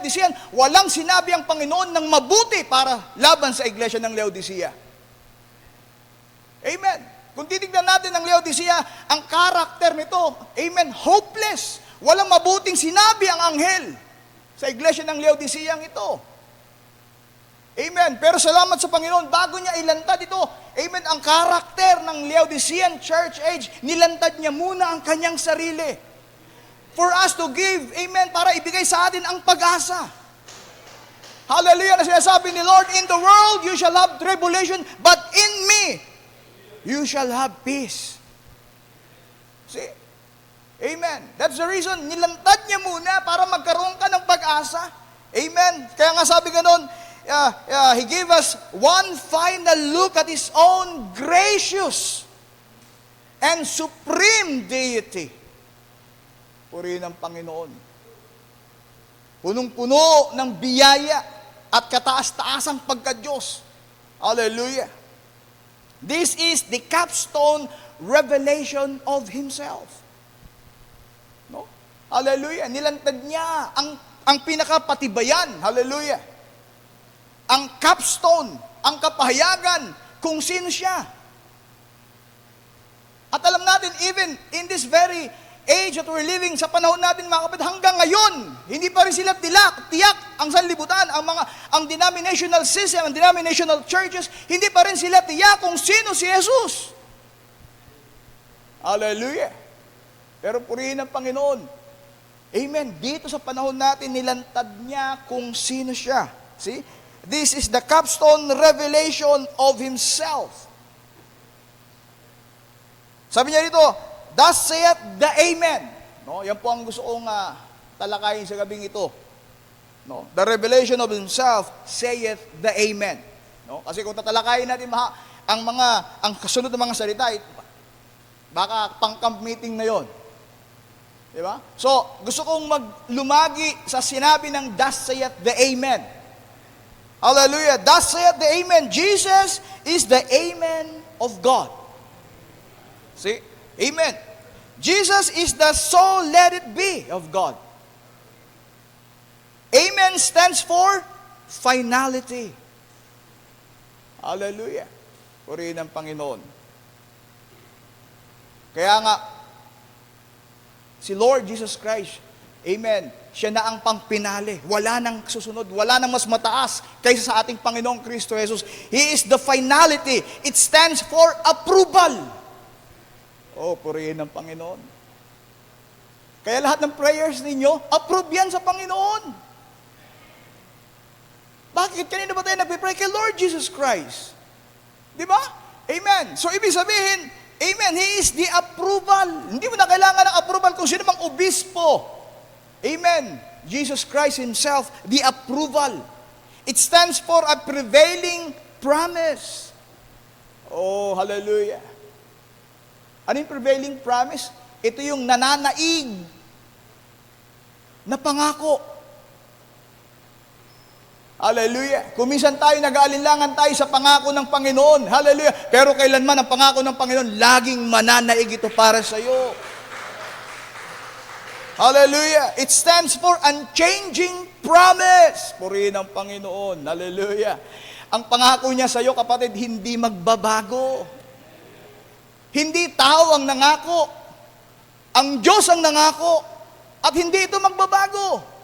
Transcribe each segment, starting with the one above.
Laodicean, walang sinabi ang Panginoon ng mabuti para laban sa iglesia ng Laodicea. Amen. Kung titignan natin ang Laodicea, ang karakter nito, amen, hopeless. Walang mabuting sinabi ang anghel sa iglesia ng Laodicea ito. Amen. Pero salamat sa Panginoon, bago niya ilantad ito, amen, ang karakter ng Laodicean church age, nilantad niya muna ang kanyang sarili. For us to give, amen, para ibigay sa atin ang pag-asa. Hallelujah, na sinasabi ni Lord, in the world you shall have tribulation, but in me you shall have peace. See? Amen. That's the reason, nilantad niya muna para magkaroon ka ng pag-asa. Amen. Kaya nga sabi ganon, He gave us one final look at His own gracious and supreme deity. Purihin ng Panginoon. Punong-puno ng biyaya at kataas-taasang pagka-Diyos. Hallelujah. This is the capstone revelation of Himself. No? Hallelujah. Nilantad niya ang pinakapatibayan. Hallelujah. Ang capstone, ang kapahayagan kung sino siya. At alam natin, even in this very age that we're living, sa panahon natin mga kapatid, hanggang ngayon, hindi pa rin sila tiyak ang sanlibutan, ang denominational system, ang denominational churches, hindi pa rin sila tiyak kung sino si Jesus. Hallelujah. Pero purihin ng Panginoon. Amen. Dito sa panahon natin, nilantad niya kung sino siya. See? This is the capstone revelation of Himself. Sabi niya dito, thus saith the Amen. No, yan po ang gusto kong talakayin sa gabing ito. No, the revelation of Himself saith the Amen. No, kasi kung tatalakayin natin ang kasunod ng mga salita, baka pang-camp meeting na yon. Di ba? So, gusto kong lumagi sa sinabi ng thus saith the Amen. Hallelujah. Thus saith the Amen. Jesus is the Amen of God. See? Amen. Jesus is the so let it be of God. Amen stands for finality. Hallelujah. Purihin ng Panginoon. Kaya nga, si Lord Jesus Christ, amen, siya na ang pangpinali. Wala nang susunod. Wala nang mas mataas kaysa sa ating Panginoong Kristo Jesus. He is the finality. It stands for approval. Oh, purihin ng Panginoon. Kaya lahat ng prayers ninyo, approve yan sa Panginoon. Bakit? Kanina ba tayo nagpipray? Kay Lord Jesus Christ. Di ba? Amen. So, ibig sabihin, amen, He is the approval. Hindi mo na kailangan ng approval kung sino mang obispo. Amen. Jesus Christ Himself, the approval. It stands for a prevailing promise. Oh, hallelujah. Ano yung prevailing promise? Ito yung nananaig na pangako. Hallelujah. Kung minsan tayo nag-aalinlangan tayo sa pangako ng Panginoon. Hallelujah. Pero kailanman ang pangako ng Panginoon, laging mananaig ito para sa iyo. Hallelujah. It stands for unchanging promise. Purihin ang Panginoon. Hallelujah. Ang pangako niya sa iyo, kapatid, hindi magbabago. Hindi tao ang nangako. Ang Diyos ang nangako. At hindi ito magbabago.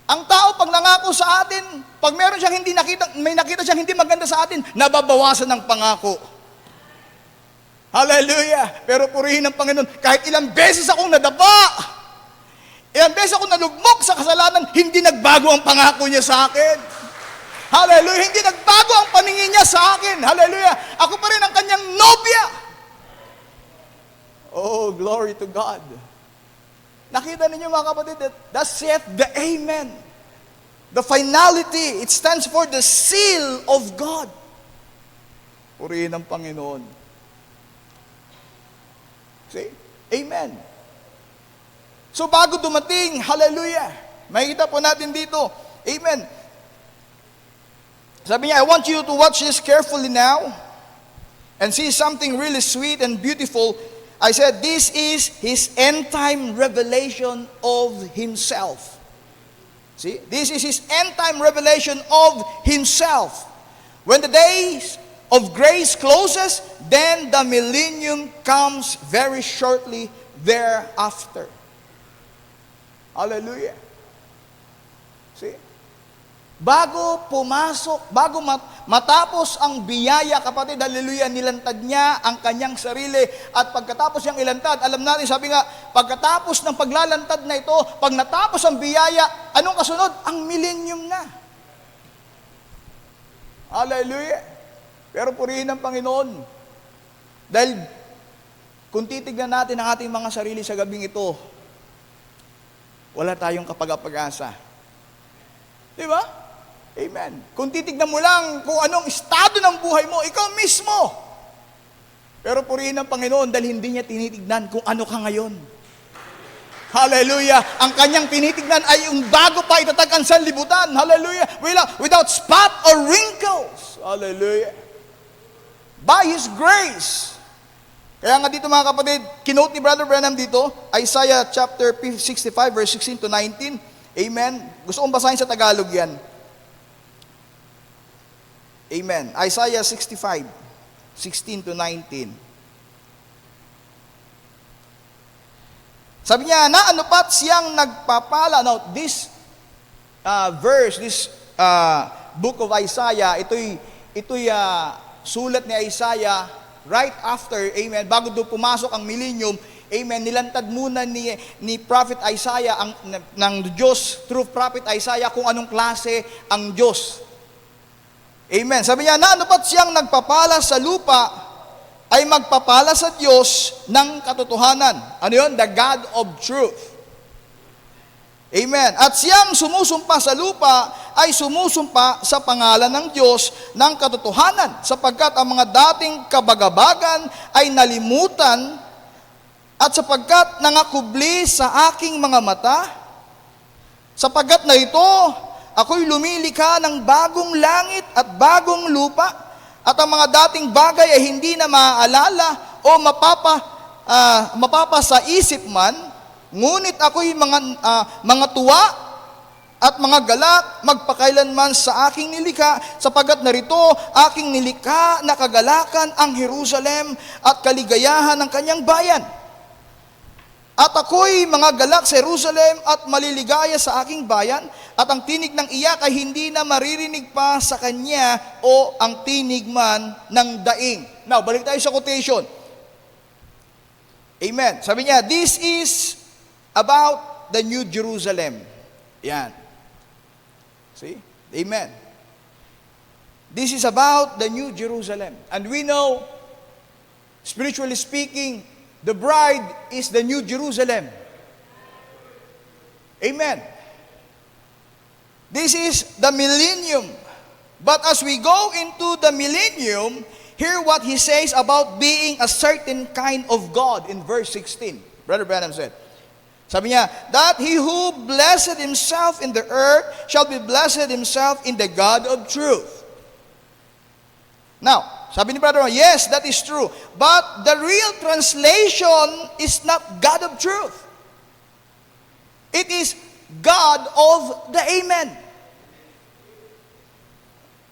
Ang tao pag nangako sa atin, pag meron siyang may nakita siyang hindi maganda sa atin, nababawasan ng pangako. Hallelujah. Pero purihin ang Panginoon, kahit ilang beses akong nadapa, ilang beses ako nalugmok sa kasalanan, hindi nagbago ang pangako niya sa akin. Hallelujah. Hindi nagbago ang paningin niya sa akin. Hallelujah. Ako pa rin ang kanyang nobya. Oh, glory to God. Nakita ninyo mga kapatid, that saith the Amen. The finality, it stands for the seal of God. Purihin ang Panginoon. See? Amen. So bago dumating, hallelujah, makikita po natin dito, amen. Sabi niya, I want you to watch this carefully now and see something really sweet and beautiful. I said, this is His end-time revelation of Himself. See, this is His end-time revelation of Himself. When the days of grace closes, then the millennium comes very shortly thereafter. Hallelujah. See? Bago matapos ang biyaya, kapatid, hallelujah, nilantad niya ang kanyang sarili. At pagkatapos niyang ilantad, alam natin, sabi nga, pagkatapos ng paglalantad na ito, pag natapos ang biyaya, anong kasunod? Ang millennium na. Hallelujah. Pero purihin ng Panginoon. Dahil kung titignan natin ang ating mga sarili sa gabing ito, wala tayong kapag-apag-asa. Di ba? Amen. Kung titignan mo lang kung anong estado ng buhay mo, ikaw mismo. Pero purihin ng Panginoon dahil hindi niya tinitignan kung ano ka ngayon. Hallelujah. Ang kanyang tinitignan ay yung bago pa itatag ang sanlibutan. Hallelujah. Without spot or wrinkles. Hallelujah. By His grace. Kaya nga dito mga kapatid, kinote ni Brother Branham dito, Isaiah chapter 65 verse 16 to 19. Amen. Gusto kong basahin sa Tagalog yan. Amen. Isaiah 65, 16 to 19. Sabi niya, na anupat siyang nagpapala. Now, this verse, this book of Isaiah, ito'y sulat ni Isaiah right after, amen, bago doon pumasok ang millennium, amen, nilantad muna ni Prophet Isaiah, ng Diyos, through Prophet Isaiah, kung anong klase ang Diyos. Amen. Sabi niya, na anupat siyang nagpapala sa lupa, ay magpapala sa Diyos ng katotohanan. Ano yun? The God of truth. Amen. At siyang sumusumpa sa lupa, ay sumusumpa sa pangalan ng Diyos ng katotohanan, sapagkat ang mga dating kabagabagan ay nalimutan, at sapagkat nangakubli sa aking mga mata, sapagkat na ito, ako'y lumilikha ng bagong langit at bagong lupa, at ang mga dating bagay ay hindi na maaalala o mapapa sa isip man, ngunit ako'y mga tuwa at mga galak magpakailanman sa aking nilikha, sapagkat narito aking nilikha na kagalakan ang Jerusalem at kaligayahan ng kanyang bayan. At ako'y mga galak sa Jerusalem at maliligaya sa aking bayan, at ang tinig ng iyak ay hindi na maririnig pa sa kanya o ang tinig man ng daing. Now, balik tayo sa quotation. Amen. Sabi niya, this is about the New Jerusalem. Yan. See? Amen. This is about the New Jerusalem. And we know, spiritually speaking, the bride is the New Jerusalem. Amen. This is the millennium. But as we go into the millennium, hear what he says about being a certain kind of God in verse 16. Brother Branham said, sabi niya, that he who blessed himself in the earth shall be blessed himself in the God of truth. Now, sabi ni Brother, yes, that is true. But the real translation is not God of truth. It is God of the Amen.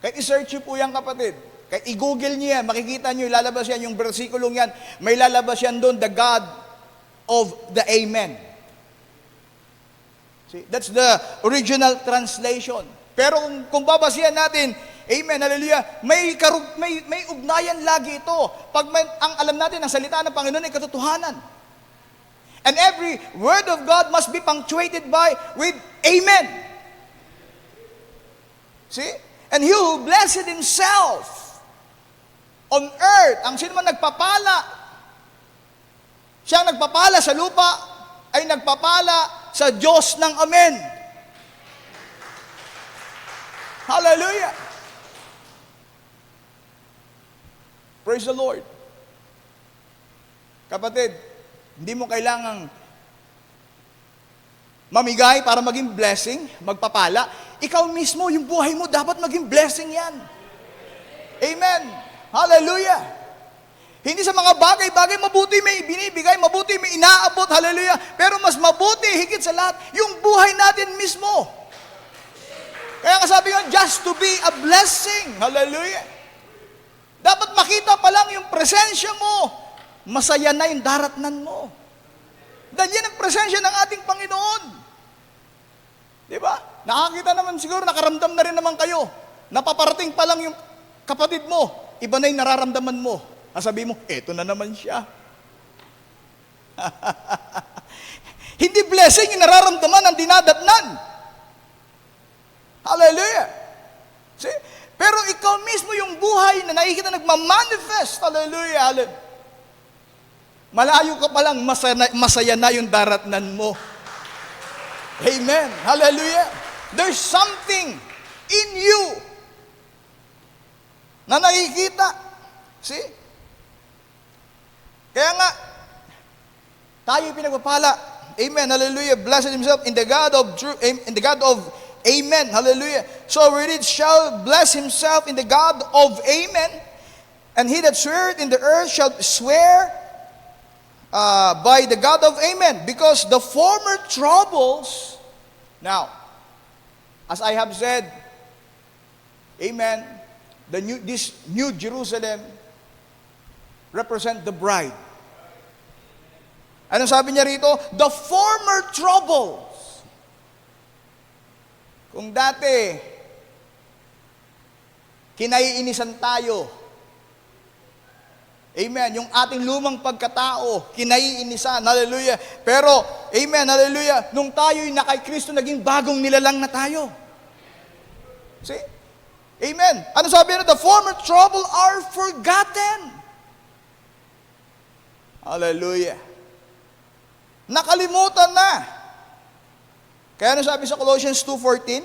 Kahit i-search nyo po yan, kapatid. Kahit i-google nyo yan, makikita nyo, ilalabas yan, yung versikulong yan, may lalabas yan doon, the God of the Amen. See, that's the original translation. Pero kung babasihan natin, amen, hallelujah, may ugnayan lagi ito. Ang alam natin, ang salita ng Panginoon ay katotohanan. And every word of God must be punctuated with amen. See? And he who blessed himself on earth, ang sino man nagpapala, siya nagpapala sa lupa, ay nagpapala sa Diyos ng amen. Hallelujah. Praise the Lord. Kapatid, hindi mo kailangang mamigay para maging blessing, magpapala. Ikaw mismo, yung buhay mo, dapat maging blessing yan. Amen. Hallelujah. Hindi sa mga bagay-bagay, mabuti may binibigay, mabuti may inaabot, hallelujah. Pero mas mabuti, higit sa lahat, yung buhay natin mismo. nga sabi ko, just to be a blessing. Hallelujah. Dapat makita pa lang yung presensya mo, masaya na yung daratnan mo. Dahil yan ang presensya ng ating Panginoon. Di ba? Nakakita naman siguro, nakaramdam na rin naman kayo. Napaparating pa lang yung kapatid mo, iba na yung nararamdaman mo. Sabi mo, eto na naman siya. Hindi blessing yung nararamdaman ang dinadatnan. Hallelujah. See? Pero ikaw mismo yung buhay na nakikita nagmamanifest. Hallelujah. Hallelujah. Malayo ka pa lang, masaya na yung daratnan mo. Amen. Hallelujah. There's something in you na nakikita. See? Kaya nga, tayo pinagpapala. Amen. Hallelujah. Blessed himself in the God of truth, in the God of Amen. Hallelujah. So we read, shall bless himself in the God of Amen. And he that sweareth in the earth shall swear by the God of Amen. Because the former troubles, now, as I have said, Amen, this new Jerusalem represent the bride. Anong sabi niya rito? The former troubles. Kung dati, kinaiinisan tayo. Amen. Yung ating lumang pagkatao, kinaiinisan. Hallelujah. Pero, amen, hallelujah, nung tayo'y na kay Kristo, naging bagong nilalang na tayo. See? Amen. Ano sabi na? The former trouble are forgotten. Hallelujah. Nakalimutan na. Kaya ano sabi sa Colossians 2:14?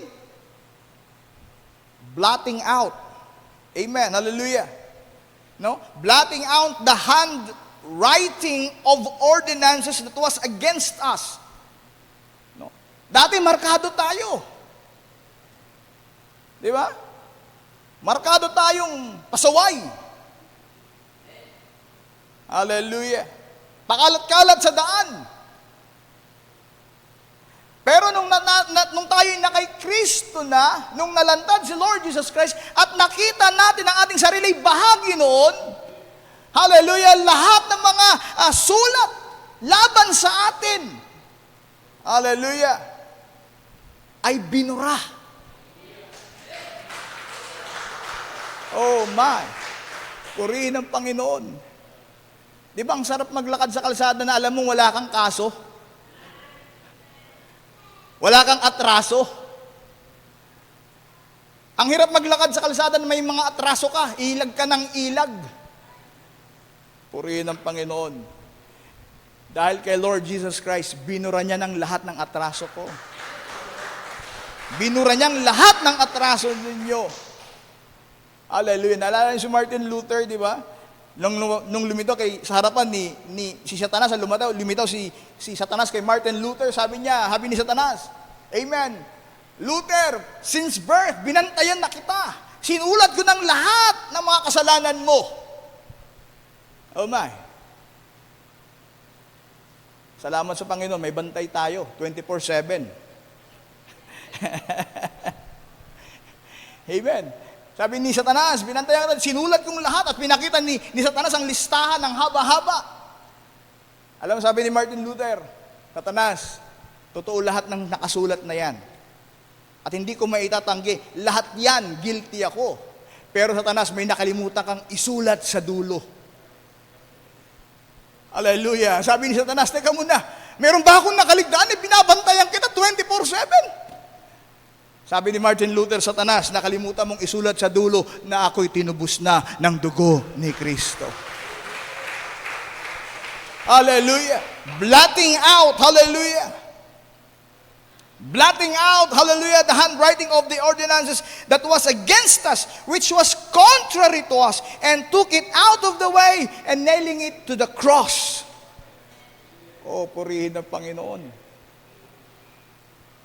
Blotting out. Amen. Hallelujah. No? Blotting out the handwriting of ordinances that was against us. No? Dati markado tayo. Di ba? Markado tayong pasaway. Hallelujah. Pakalat-kalat sa daan. Pero nung tayo'y na kay Kristo na, nung nalantad si Lord Jesus Christ, at nakita natin ang ating sarili bahagi noon, hallelujah, lahat ng mga sulat laban sa atin, hallelujah, ay binura. Oh my, purihin ang Panginoon. Di ba ang sarap maglakad sa kalsada na alam mong wala kang kaso? Wala kang atraso. Ang hirap maglakad sa kalsada na may mga atraso ka, ilag ka ng ilag. Purihin ang Panginoon. Dahil kay Lord Jesus Christ, binura niya ng lahat ng atraso ko. Binura niyang lahat ng atraso ninyo. Hallelujah. Naalala niyo si Martin Luther, di ba? Nung lumitaw sa harapan ni si Satanas, lumitaw si Satanas kay Martin Luther, sabi ni Satanas, Amen, Luther, since birth, binantayan na kita. Sinulat ko ng lahat ng mga kasalanan mo. Oh my. Salamat sa Panginoon, may bantay tayo, 24/7. Amen. Sabi ni Satanas, binantayan ka, sinulat kong lahat at pinakita ni Satanas ang listahan ng haba-haba. Alam mo, sabi ni Martin Luther, Satanas, totoo lahat ng nakasulat na yan. At hindi ko maitatanggi, lahat yan, guilty ako. Pero Satanas, may nakalimutan kang isulat sa dulo. Hallelujah. Sabi ni Satanas, teka muna, meron ba akong nakaligtaan? Binabantayan kita 24/7. Sabi ni Martin Luther, Satanas, nakalimutan mong isulat sa dulo na ako'y tinubos na ng dugo ni Kristo. Hallelujah. Blotting out, hallelujah. Blotting out, hallelujah, the handwriting of the ordinances that was against us, which was contrary to us, and took it out of the way, and nailing it to the cross. Oh, purihin ng Panginoon.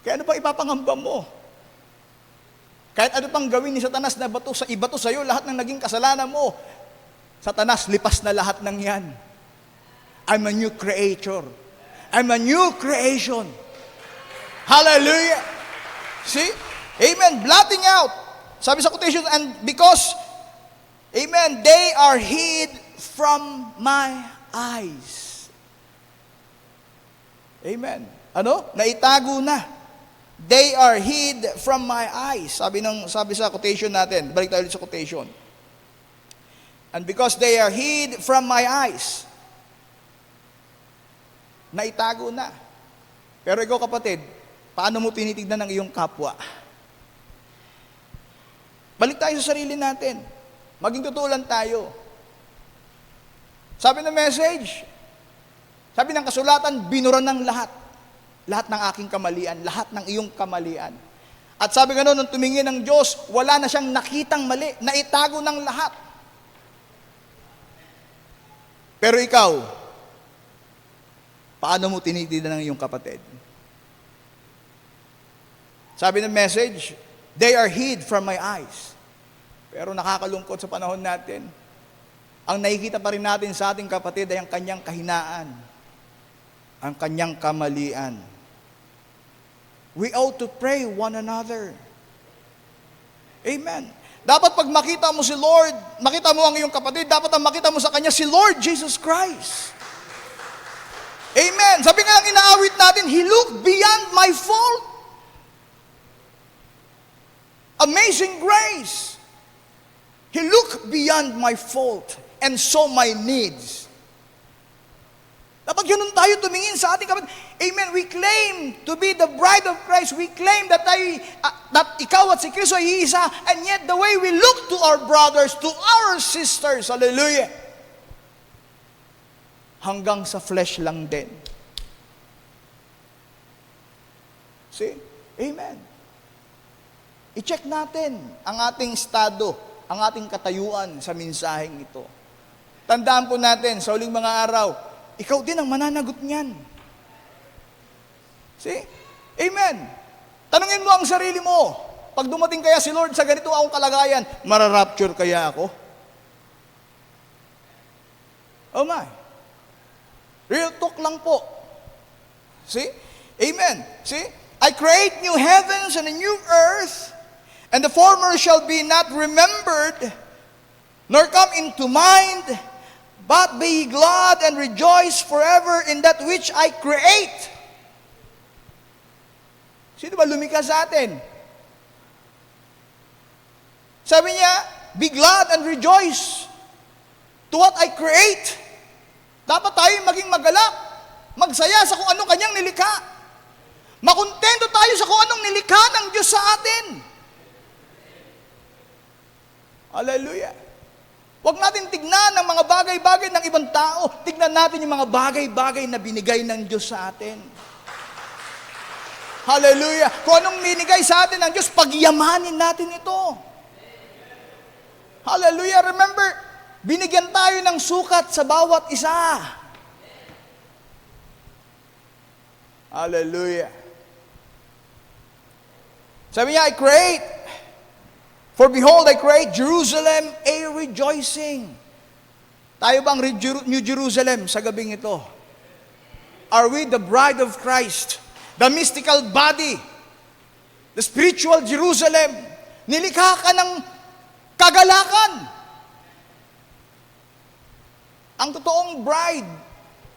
Kaya ano ba ipapangamba mo? Kahit ano pang gawin ni Satanas na ibato sa iyo, lahat ng naging kasalanan mo, Satanas, lipas na lahat ng yan. I'm a new creator. I'm a new creation. Hallelujah. See? Amen. Blotting out. Sabi sa quotation, and because, amen, they are hid from my eyes. Amen. Ano? Naitago na. They are hid from my eyes. Sabi sa quotation natin. Balik tayo ulit sa quotation. And because they are hid from my eyes. Naitago na. Pero ikaw kapatid, paano mo tinitignan ng iyong kapwa? Balik tayo sa sarili natin. Maging totoo lang tayo. Sabi ng message, sabi ng kasulatan, binura ng lahat. Lahat ng aking kamalian, lahat ng iyong kamalian. At sabi gano'n, nung tumingin ng Diyos, wala na siyang nakitang mali, naitago ng lahat. Pero ikaw, paano mo tinitignan ng iyong kapatid? Sabi ng message, they are hid from my eyes. Pero nakakalungkot sa panahon natin, ang nakikita pa rin natin sa ating kapatid ay ang kanyang kahinaan, ang kanyang kamalian. We ought to pray one another. Amen. Dapat pag makita mo si Lord, makita mo ang iyong kapatid, dapat ang makita mo sa kanya si Lord Jesus Christ. Amen. Sabi nga lang inaawit natin, He looked beyond my fault. Amazing grace. He looked beyond my fault and saw my needs. Dapat ganun tayo tumingin sa ating kapatid. Amen. We claim to be the bride of Christ. We claim that ikaw at si Kristo ay iisa. And yet the way we look to our brothers, to our sisters, hallelujah, hanggang sa flesh lang din. See? Amen. I-check natin ang ating estado, ang ating katayuan sa mensaheng ito. Tandaan po natin, sa uling mga araw, ikaw din ang mananagot niyan. See? Amen. Tanungin mo ang sarili mo, pag dumating kaya si Lord sa ganito akong kalagayan, mararapture kaya ako? Oh my. Real talk lang po. See? Amen. See? I create new heavens and a new earth, and the former shall be not remembered, nor come into mind, but be glad and rejoice forever in that which I create. Sino ba lumikha sa atin? Sabi niya, be glad and rejoice to what I create. Dapat tayo maging magalak, magsaya sa kung anong kanyang nilikha. Makontento tayo sa kung anong nilikha ng Diyos sa atin. Hallelujah. Huwag natin tignan ang mga bagay-bagay ng ibang tao. Tignan natin yung mga bagay-bagay na binigay ng Diyos sa atin. Hallelujah. Kung anong binigay sa atin ng Diyos, pagyamanin natin ito. Hallelujah. Remember, binigyan tayo ng sukat sa bawat isa. Hallelujah. Sabi niya, I create. For behold, I create Jerusalem a rejoicing. Tayo bang New Jerusalem sa gabing ito? Are we the bride of Christ? The mystical body? The spiritual Jerusalem? Nilikha ka ng kagalakan. Ang totoong bride,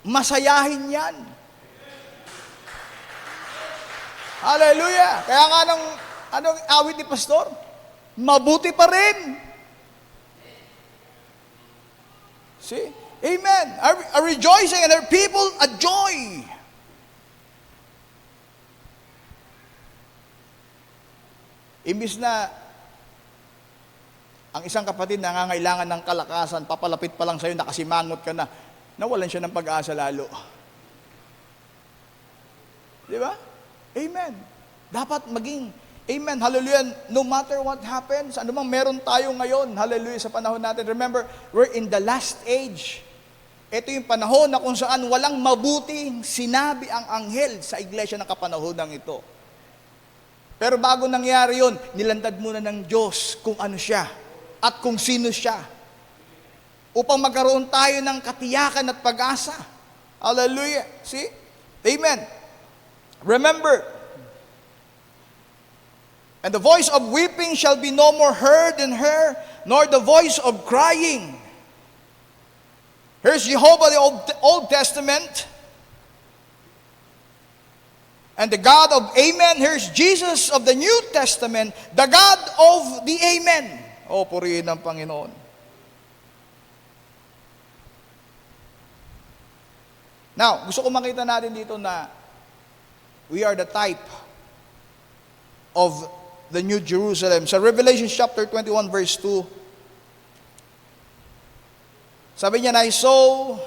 masayahin yan. Hallelujah! Kaya nga anong awit ni Pastor? Mabuti pa rin. See? Amen. A rejoicing and our people a joy. Imbis na ang isang kapatid na nangangailangan ng kalakasan, papalapit pa lang sa'yo, nakasimangot ka na, nawalan siya ng pag-asa lalo. Di ba? Amen. Dapat maging amen, hallelujah, no matter what happens, ano mang meron tayo ngayon, hallelujah, sa panahon natin. Remember, we're in the last age. Ito yung panahon na kung saan walang mabuting sinabi ang anghel sa iglesia ng kapanahonan ito. Pero bago nangyari yun, nilantad muna ng Diyos kung ano siya at kung sino siya. Upang magkaroon tayo ng katiyakan at pag-asa. Hallelujah. See? Amen. Remember, And the voice of weeping shall be no more heard in her, nor the voice of crying. Here's Jehovah, the Old Testament. And the God of Amen. Here's Jesus of the New Testament, the God of the Amen. O, purihin ng Panginoon. Now, gusto ko makita natin dito na we are the type of the New Jerusalem. Sa Revelation chapter 21 verse 2, sabi niya na, I saw,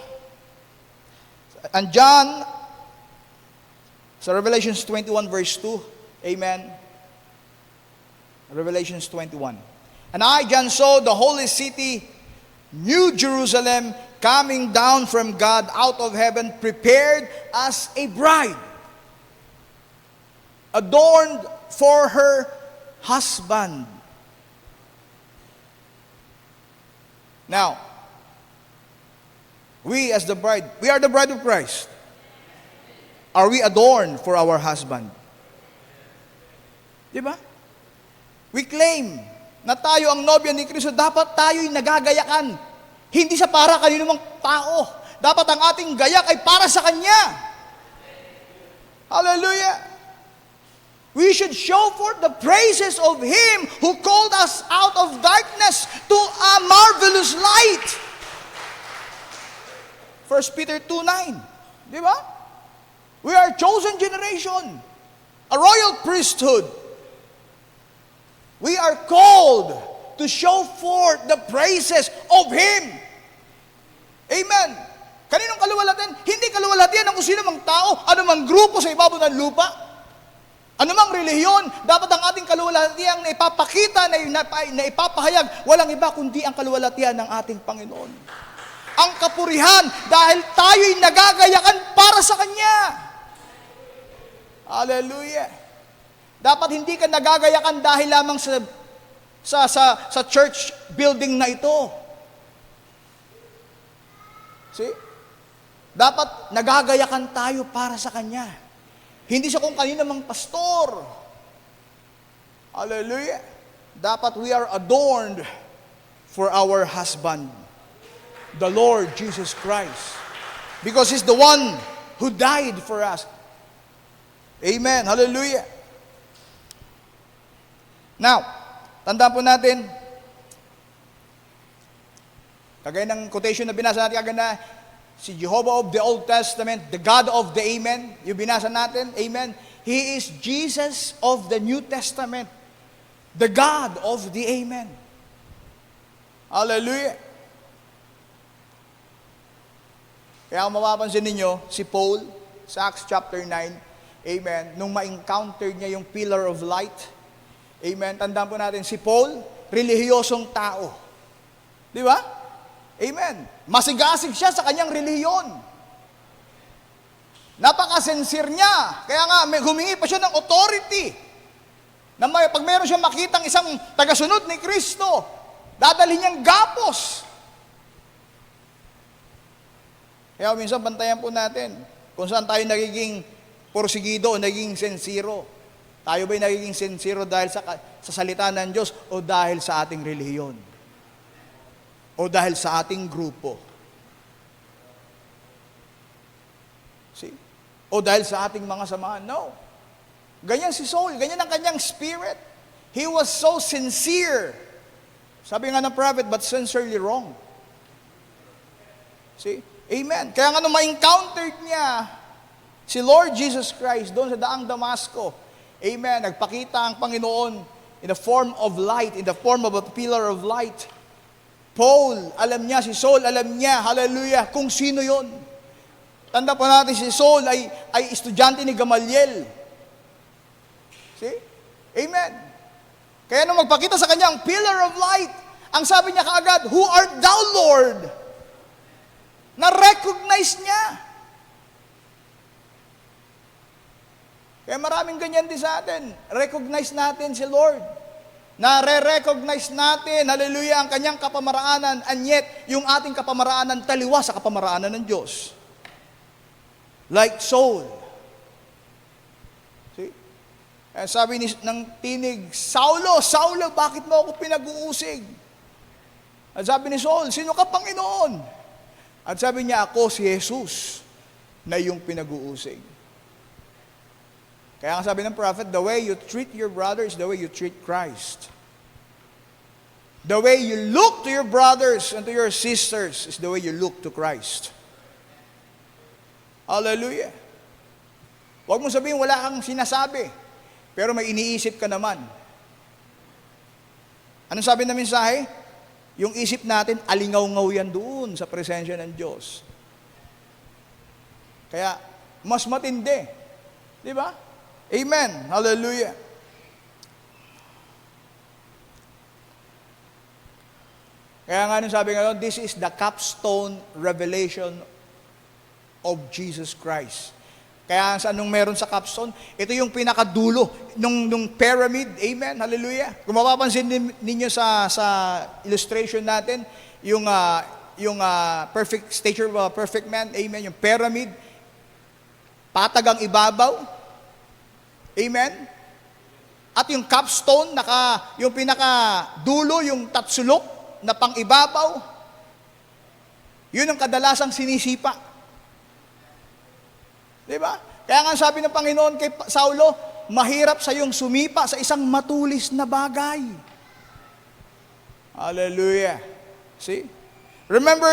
and John, sa Revelations 21 verse 2, amen. Revelations 21. And I, John, saw the holy city, New Jerusalem, coming down from God out of heaven, prepared as a bride, adorned for her husband. Now, we as the bride, we are the bride of Christ. Are we adorned for our husband? Di ba? We claim na tayo ang nobya ni Kristo, dapat tayo'y nagagayakan. Hindi sa para kanino mang tao. Dapat ang ating gayak ay para sa Kanya. Hallelujah. We should show forth the praises of Him who called us out of darkness to a marvelous light. 1 Peter 2:9. Di ba? We are a chosen generation, a royal priesthood. We are called to show forth the praises of Him. Amen. Kaninong kaluwalhatian? Hindi kaluwalhatian ng kung sino mang tao, anumang grupo sa ibabaw ng lupa, anumang relihiyon. Dapat ang ating kaluwalhatian na ipapakita, na ipapahayag, walang iba kundi ang kaluwalhatian ng ating Panginoon. Ang kapurihan dahil tayo'y nagagayakan para sa Kanya. Hallelujah. Dapat hindi ka nagagayakan dahil lamang sa church building na ito. See? Dapat nagagayakan tayo para sa Kanya. Hindi sa kung kanino mang pastor. Hallelujah. Dapat we are adorned for our husband, the Lord Jesus Christ. Because He's the one who died for us. Amen. Hallelujah. Now, tandaan po natin, kagaya ng quotation na binasa natin kagana, si Jehovah of the Old Testament, the God of the Amen, yung binasa natin, Amen. He is Jesus of the New Testament, the God of the Amen. Hallelujah. Kaya kung mapapansin ninyo, si Paul, sa Acts chapter 9, Amen, nung ma-encounter niya yung pillar of light, Amen, tandaan po natin, si Paul, relihiyosong tao. Di ba? Amen. Masigasig siya sa kanyang relihiyon. Napaka-sincere niya. Kaya nga, humingi pa siya ng authority. Na pag meron siya makitang isang tagasunod ni Kristo, dadalhin niyang gapos. Kaya minsan, bantayan po natin kung saan tayo nagiging porsigido o nagiging sensiro. Tayo ba'y nagiging sensiro dahil sa salita ng Diyos o dahil sa ating relihiyon? O dahil sa ating grupo? See? O dahil sa ating mga samahan? No. Ganyan si Saul, ganyan ang kanyang spirit. He was so sincere. Sabi nga ng prophet, but sincerely wrong. See? Amen. Kaya nga nung ma-encountered niya si Lord Jesus Christ doon sa daang Damasco, amen, nagpakita ang Panginoon in the form of light, in the form of a pillar of light. Paul, alam niya, si Saul, alam niya, hallelujah, kung sino yon. Tanda po natin, si Saul ay estudyante ni Gamaliel. See? Amen. Kaya nung magpakita sa kanya ang pillar of light, ang sabi niya kaagad, who art thou, Lord? Na-recognize niya. Kaya maraming ganyan din sa atin. Recognize natin si Lord. Nare-recognize natin, hallelujah, ang kanyang kapamaraanan, and yet, yung ating kapamaraanan taliwa sa kapamaraanan ng Diyos. Like Saul. See? Sabi ng tinig, Saulo, Saulo, bakit mo ako pinag-uusig? At sabi ni Saul, sino ka, Panginoon? At sabi niya, ako si Jesus na yung pinag-uusig. Kaya nga sabi ng prophet, the way you treat your brother is the way you treat Christ. The way you look to your brothers and to your sisters is the way you look to Christ. Hallelujah. Huwag mo sabihin wala kang sinasabi, pero may iniisip ka naman. Anong sabi ng mensahe? Yung isip natin, alingaw-ngaw yan doon sa presensya ng Diyos. Kaya, mas matindi. Di ba? Amen. Hallelujah. Kaya nga nung sabi ngayon, this is the capstone revelation of Jesus Christ. Kaya sa anong meron sa capstone, ito yung pinakadulo nung pyramid. Amen. Hallelujah. Kung mapapansin ninyo sa illustration natin, yung perfect stature of a perfect man. Amen. Yung pyramid, patag ang ibabaw. Amen. At yung capstone, yung pinakadulo, yung tatsulok na pang-ibabaw, yun ang kadalasang sinisipa. Diba? Kaya nga sabi ng Panginoon kay Saulo, mahirap sa iyong sumipa sa isang matulis na bagay. Hallelujah. See? Remember,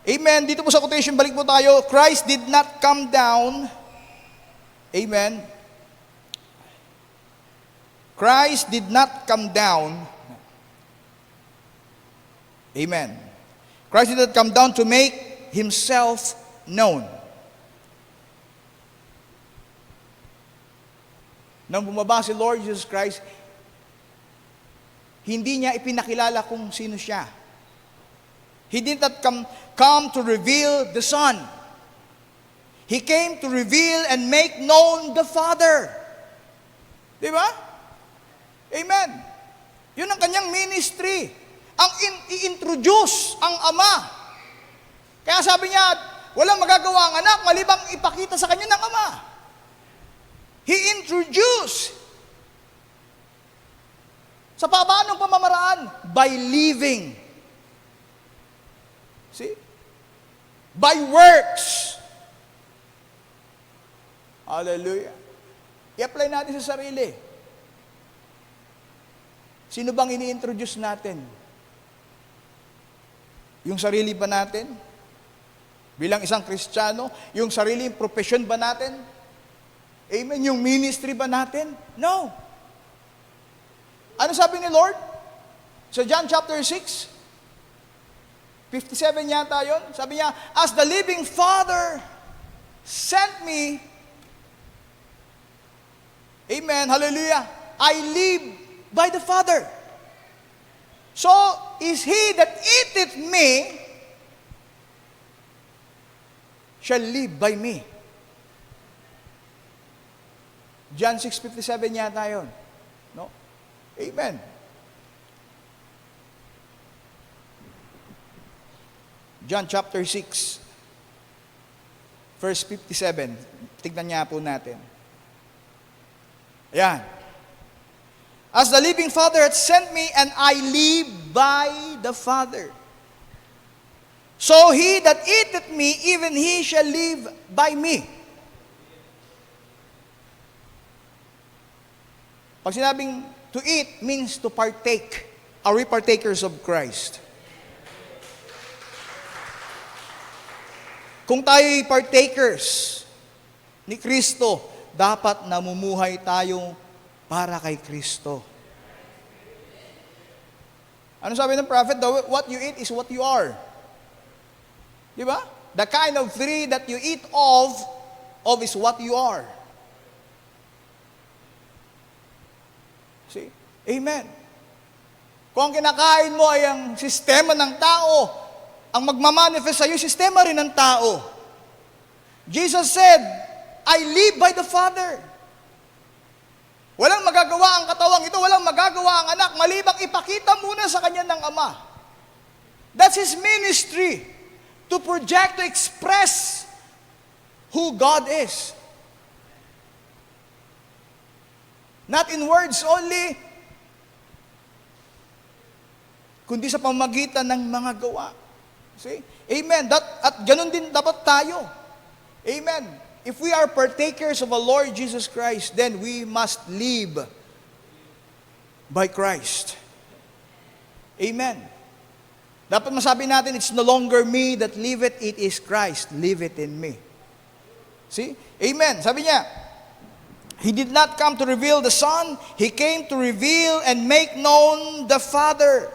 amen, dito po sa quotation, balik po tayo, Christ did not come down, amen, Christ did not come down, amen, Christ did not come down to make Himself known. Nang bumaba si Lord Jesus Christ, hindi niya ipinakilala kung sino siya. He did not come to reveal the Son. He came to reveal and make known the Father. Di ba? Amen. Yun ang kanyang ministry. Ang i-introduce ang Ama. Kaya sabi niya, walang magagawa ang anak malibang ipakita sa kanya ng Ama. He introduced. Sa paanong pamamaraan? By living. See? By works. Hallelujah. I-apply natin sa sarili. Sino bang ini-introduce natin? Yung sarili ba natin? Bilang isang Kristiyano, yung sariling profession ba natin? Amen. Yung ministry ba natin? No. Ano sabi ni Lord? Sa John chapter 6, 57 yata yun. Sabi niya, as the living Father sent me, amen, hallelujah, I live by the Father. So, is he that eateth me shall live by me. John 6:57 yata yun. No? Amen. John chapter 6, verse 57. Tignan niya po natin. Ayan. As the living Father hath sent me, and I live by the Father. So he that eateth me, even he shall live by me. Pag sinabing to eat means to partake. Are we partakers of Christ? Kung tayo'y partakers ni Kristo, dapat namumuhay tayo para kay Kristo. Ano sabi ng prophet? What you eat is what you are. Di ba? The kind of tree that you eat of is what you are. See? Amen. Kung ang kinakain mo ay ang sistema ng tao, ang magmamanifest sa iyo, sistema rin ng tao. Jesus said, I live by the Father. Walang magagawa ang katawang ito, walang magagawa ang anak, malibang ipakita muna sa kanya ng Ama. That's His ministry, to project, to express who God is. Not in words only, kundi sa pamamagitan ng mga gawa. See? Amen. At ganun din dapat tayo. Amen. If we are partakers of our Lord Jesus Christ, then we must live by Christ. Amen. Dapat masabi natin, it's no longer me that liveth, it is Christ liveth in me. See? Amen. Sabi niya, He did not come to reveal the Son, He came to reveal and make known the Father.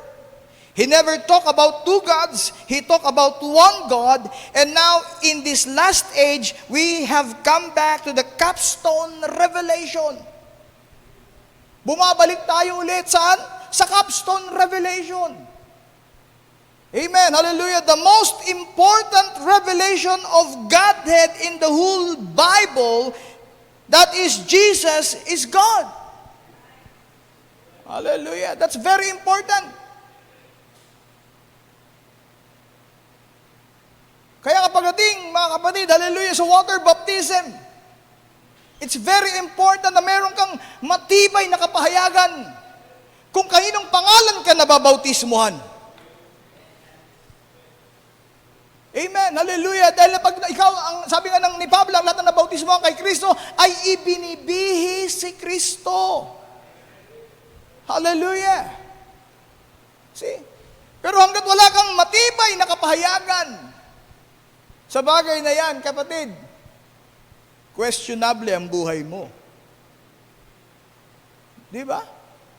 He never talked about two gods, He talked about one God, and now in this last age, we have come back to the capstone revelation. Bumabalik tayo ulit saan? Sa capstone revelation. Amen. Hallelujah. The most important revelation of Godhead in the whole Bible, that is Jesus is God. Hallelujah. That's very important. Kaya pagdating, mga kapatid, hallelujah, sa water baptism, it's very important na meron kang matibay na kapahayagan kung kaninong pangalan ka nababautismuhan. Amen, hallelujah. Dahil pag ikaw, sabi nga ni Pablo, ang lahat na nabautismuhan kay Kristo ay ibinibihis si Kristo. Hallelujah. See? Pero hanggat wala kang matibay na kapahayagan sa bagay na yan, kapatid, questionable ang buhay mo. Di ba?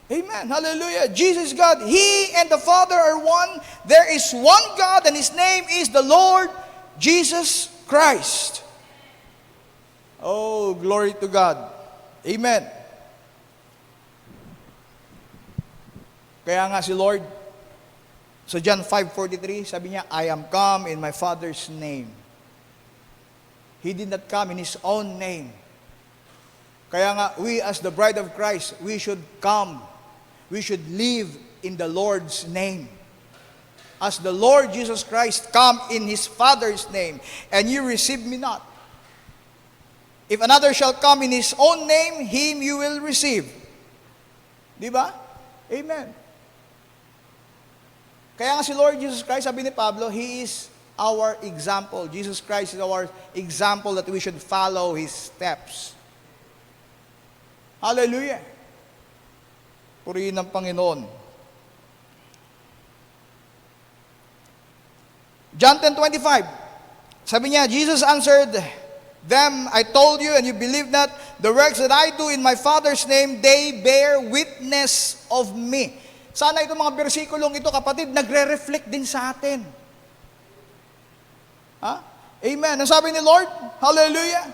Amen. Hallelujah. Jesus is God. He and the Father are one. There is one God and His name is the Lord Jesus Christ. Oh, glory to God. Amen. Kaya nga si Lord, so John 5:43, sabi niya, I am come in my Father's name. He did not come in His own name. Kaya nga, we as the bride of Christ, we should come. We should live in the Lord's name. As the Lord Jesus Christ come in His Father's name, and you receive me not. If another shall come in his own name, him you will receive. Di ba? Amen. Kaya nga si Lord Jesus Christ, sabi ni Pablo, He is our example. Jesus Christ is our example that we should follow His steps. Hallelujah. Purihin ng Panginoon. John 10:25. Sabi niya, Jesus answered them, I told you and you believe not. The works that I do in my Father's name, they bear witness of me. Sana itong mga bersikulong ito, kapatid, nagre-reflect din sa atin. Amen. Ang sabi ni Lord, hallelujah.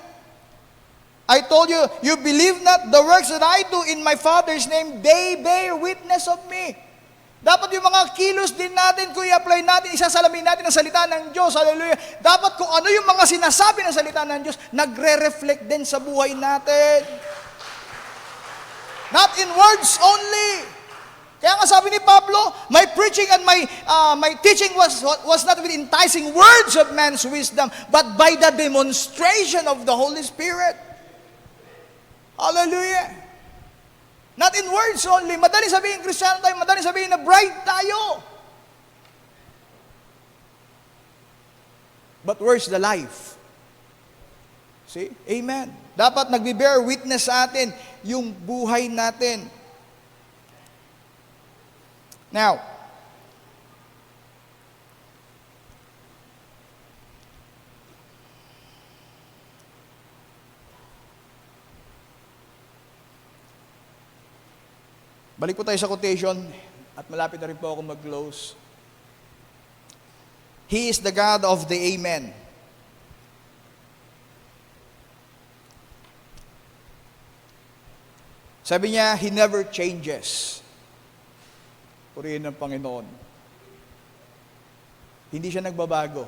I told you, you believe not the works that I do in my Father's name, they bear witness of me. Dapat yung mga kilos din natin, kung i-apply natin, isasalamin natin ang salita ng Diyos, hallelujah. Dapat kung ano yung mga sinasabi ng salita ng Diyos, nagre-reflect din sa buhay natin. Not in words only. Kaya nga sabi ni Pablo, my preaching and my teaching was not with enticing words of man's wisdom, but by the demonstration of the Holy Spirit. Hallelujah. Not in words only. Madali sabihin Kristiyano tayo, madali sabihin na bride tayo. But where's the life? See? Amen. Dapat nagbe-bear witness sa atin yung buhay natin. Now, balik po tayo sa quotation at malapit na rin po ako mag-close. He is the God of the Amen. Sabi niya, He never changes. Purihin ng Panginoon. Hindi siya nagbabago.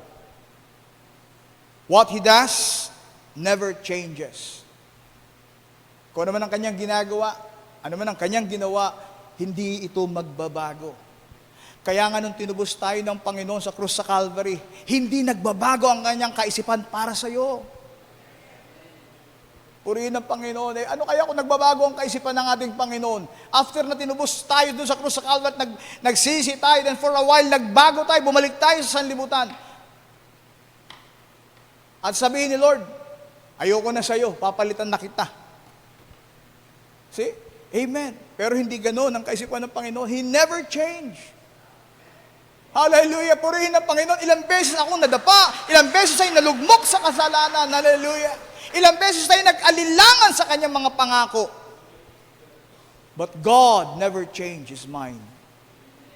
What He does never changes. Kung ano man ang kanyang ginagawa, ano man ang kanyang ginawa, hindi ito magbabago. Kaya nga nung tinubos tayo ng Panginoon sa krus sa Calvary, hindi nagbabago ang kanyang kaisipan para sa iyo. Purihin ng Panginoon. Ano kaya kung nagbabago ang kaisipan ng ating Panginoon? After na tinubos tayo doon sa krus sa Calvary, nagsisi tayo, then for a while, nagbago tayo, bumalik tayo sa sanlibutan. At sabihin ni Lord, ayoko na sa'yo, papalitan na kita. See? Amen. Pero hindi ganoon ang kaisipan ng Panginoon. He never changed. Hallelujah. Purihin ng Panginoon. Ilang beses akong nadapa, ilang beses ay nalugmok sa kasalanan. Hallelujah. Ilang beses tayo nag-alilangan sa kanyang mga pangako. But God never changed His mind.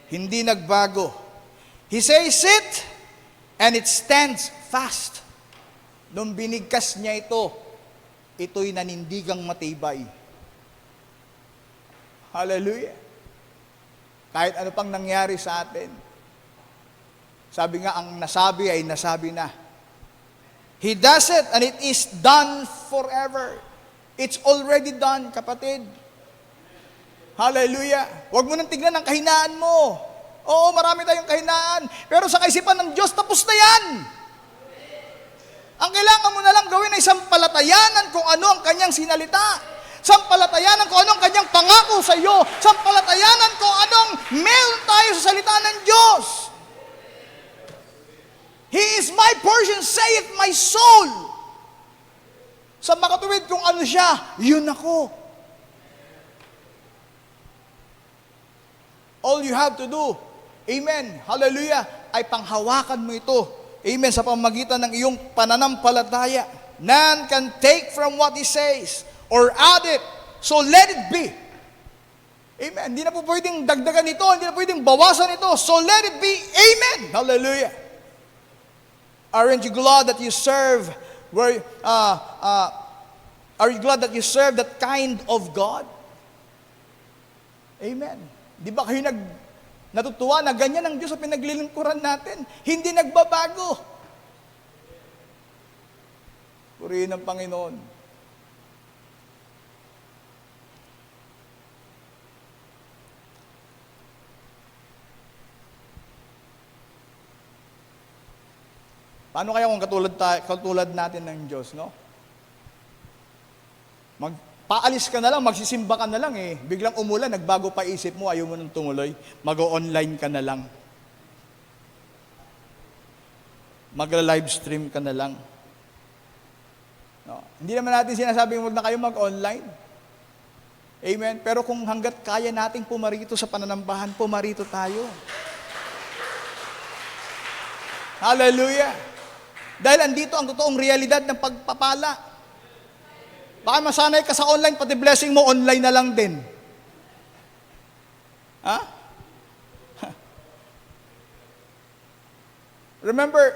Hindi nagbago. He says it, and it stands fast. Nung binigkas niya ito, ito'y nanindigang matibay. Hallelujah. Kahit ano pang nangyari sa atin. Sabi nga, ang nasabi ay nasabi na. He does it, and it is done forever. It's already done, kapatid. Hallelujah. Huwag mo nang tignan ang kahinaan mo. Oo, marami tayong kahinaan. Pero sa kaisipan ng Diyos, tapos na yan. Ang kailangan mo na lang gawin ay sampalatayanan kung ano ang kanyang sinalita. Sampalatayanan kung ano ang kanyang pangako sa iyo. Sampalatayanan kung anong meron tayo sa salita ng Diyos. He is my portion, saith my soul. Sa makatuwid kung ano siya, yun ako. All you have to do, amen, hallelujah, ay panghawakan mo ito. Amen, sa pamamagitan ng iyong pananampalataya. None can take from what He says or add it. So let it be. Amen. Hindi na po pwedeng dagdagan ito, hindi na pwedeng bawasan ito. So let it be. Amen. Hallelujah. Aren't you glad that you serve are you glad that you serve that kind of God? Amen. Di ba kayo natutuwa na ganyan ang Diyos sa pinaglilingkuran natin? Hindi nagbabago. Purihin ng Panginoon. Paano kaya kung katulad natin ng Diyos, no? Paalis ka na lang, magsisimba ka na lang eh. Biglang umulan, nagbago pa isip mo, ayaw mo nang tumuloy. Mag-online ka na lang. Mag-live stream ka na lang. No? Hindi naman natin sinasabing huwag na kayo mag-online. Amen? Pero kung hanggat kaya nating pumarito sa pananambahan, pumarito tayo. Hallelujah! Dahil andito ang totoong realidad ng pagpapala. Baka masanay ka sa online, pati blessing mo, online na lang din. Ha? Remember,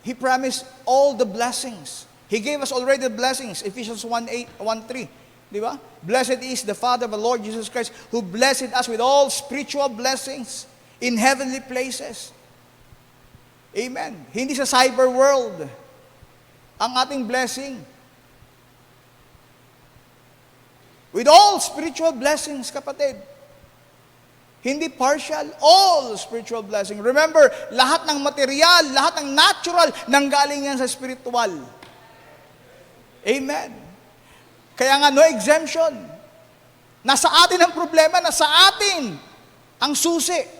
He promised all the blessings. He gave us already the blessings. Ephesians 1:3. Di ba? Blessed is the Father of the Lord Jesus Christ, who blessed us with all spiritual blessings in heavenly places. Amen. Hindi sa cyber world ang ating blessing. With all spiritual blessings, kapatid. Hindi partial, all spiritual blessing. Remember, lahat ng material, lahat ng natural, nanggaling yan sa spiritual. Amen. Kaya nga, no exemption. Nasa atin ang problema, nasa atin ang susi.